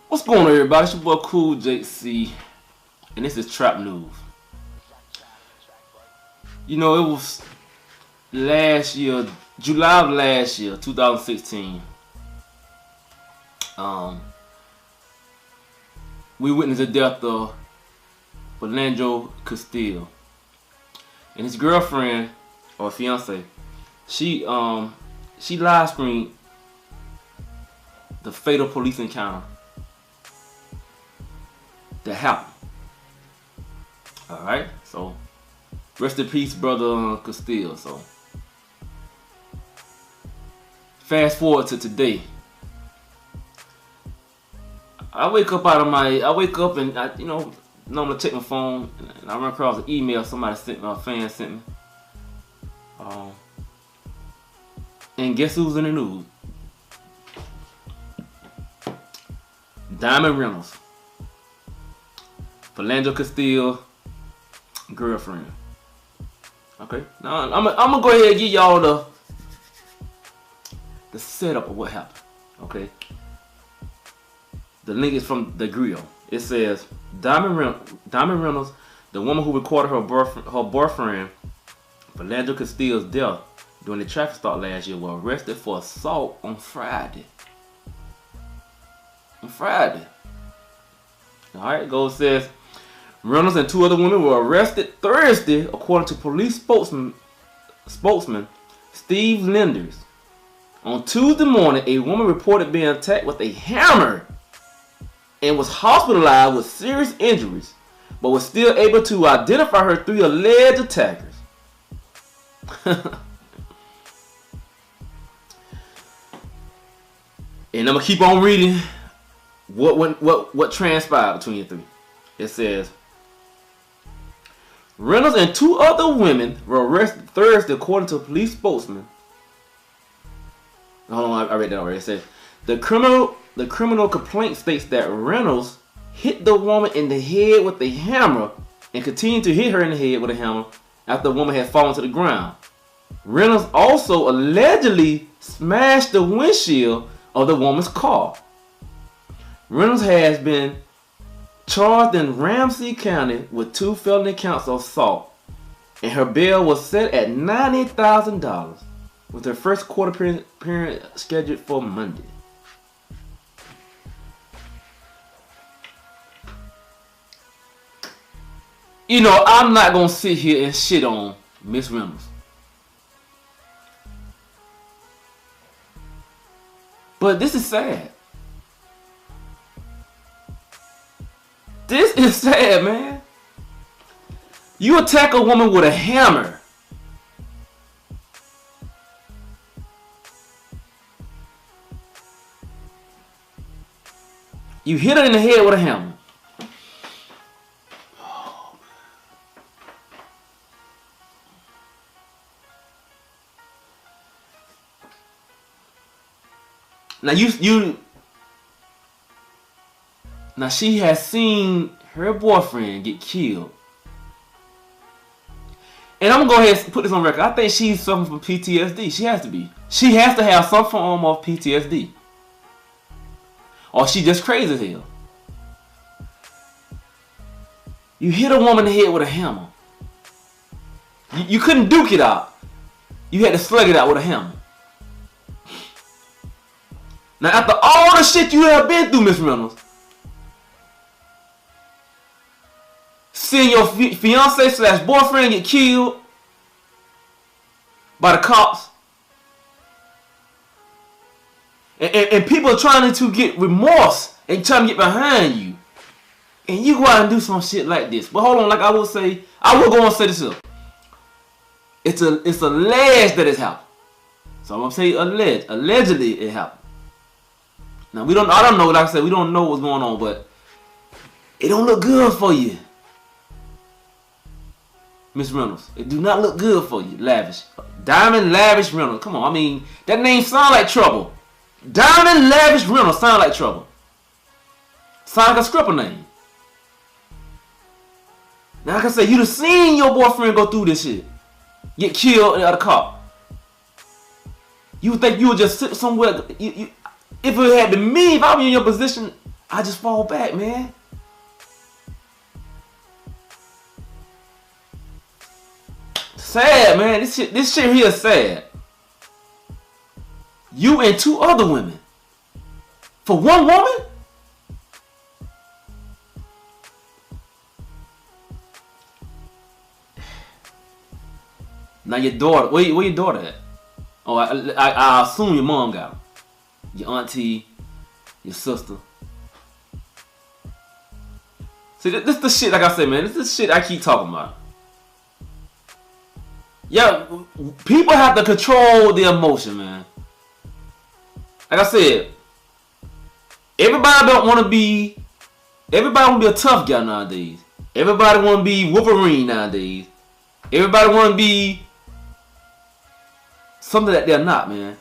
What's going on, everybody? It's your boy Cool JC, and this is Trap News. You know, it was last year, July of last year, 2016. We witnessed the death of Philando Castile, and his girlfriend or fiance. She live streamed the fatal police encounter that happened. Alright, so rest in peace, brother Castile. So fast forward to today. I wake up and I normally check my phone and I run across an email somebody sent me, a fan sent me. And guess who's in the news? Diamond Reynolds, Philando Castile girlfriend. Okay, now I'm gonna go ahead and give y'all the setup of what happened. Okay, the link is from the Grill. It says Diamond Reynolds, the woman who recorded her boyfriend Philando Castile's death during the traffic stop last year, was arrested for assault on Friday. Alright, goes says Reynolds and two other women were arrested Thursday, according to police spokesman Steve Linders. On Tuesday morning, a woman reported being attacked with a hammer and was hospitalized with serious injuries, but was still able to identify her three alleged attackers. And I'm gonna keep on reading what transpired between the three. It says Reynolds and two other women were arrested Thursday, according to a police spokesman. Hold on, I read that already. It says the criminal complaint states that Reynolds hit the woman in the head with a hammer and continued to hit her in the head with a hammer after the woman had fallen to the ground. Reynolds also allegedly smashed the windshield of the woman's car. Reynolds has been charged in Ramsey County with 2 felony counts of assault, and her bail was set at $90,000, with her first court appearance scheduled for Monday. You know, I'm not gonna sit here and shit on Miss Reynolds, but this is sad. This is sad, man. You attack a woman with a hammer. You hit her in the head with a hammer. Now she has seen her boyfriend get killed. And I'm gonna go ahead and put this on record. I think she's suffering from PTSD. She has to be. She has to have some form of PTSD. Or she just crazy as hell. You hit a woman in the head with a hammer. You couldn't duke it out. You had to slug it out with a hammer. Now, after all the shit you have been through, Miss Reynolds, seeing your fiance / boyfriend get killed by the cops, and people are trying to get remorse and trying to get behind you, and you go out and do some shit like this. But hold on, like I will go and say this up. It's alleged that it's happened. So I'm gonna say allegedly it happened. Now I don't know, like I said, we don't know what's going on, but it don't look good for you, Miss Reynolds. It do not look good for you. Lavish. Diamond Lavish Reynolds. Come on, I mean, that name sound like trouble. Diamond Lavish Reynolds sound like trouble. Sound like a stripper name. Now, like I said, you done seen your boyfriend go through this shit. Get killed at a car. You would think you would just sit somewhere. If it had been me, if I was in your position, I just fall back, man. Sad, man. This shit here is sad. You and 2 other women for one woman? Now your daughter, where your daughter at? Oh, I assume your mom got her. Your auntie, your sister. See, this the shit, like I said, man. This is shit I keep talking about. Yeah, people have to control their emotion, man. Like I said, everybody want to be a tough guy nowadays. Everybody want to be Wolverine nowadays. Everybody want to be something that they're not, man.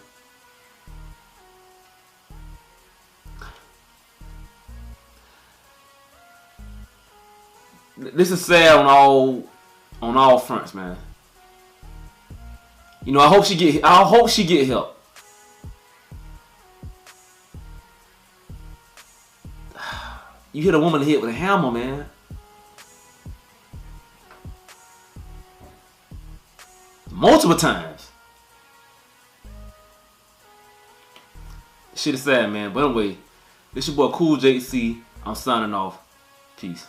This is sad on all fronts, man. You know, I hope she get help. You hit a woman in the head with a hammer, man. Multiple times. Shit is sad, man. But anyway, this your boy Cool JC. I'm signing off. Peace.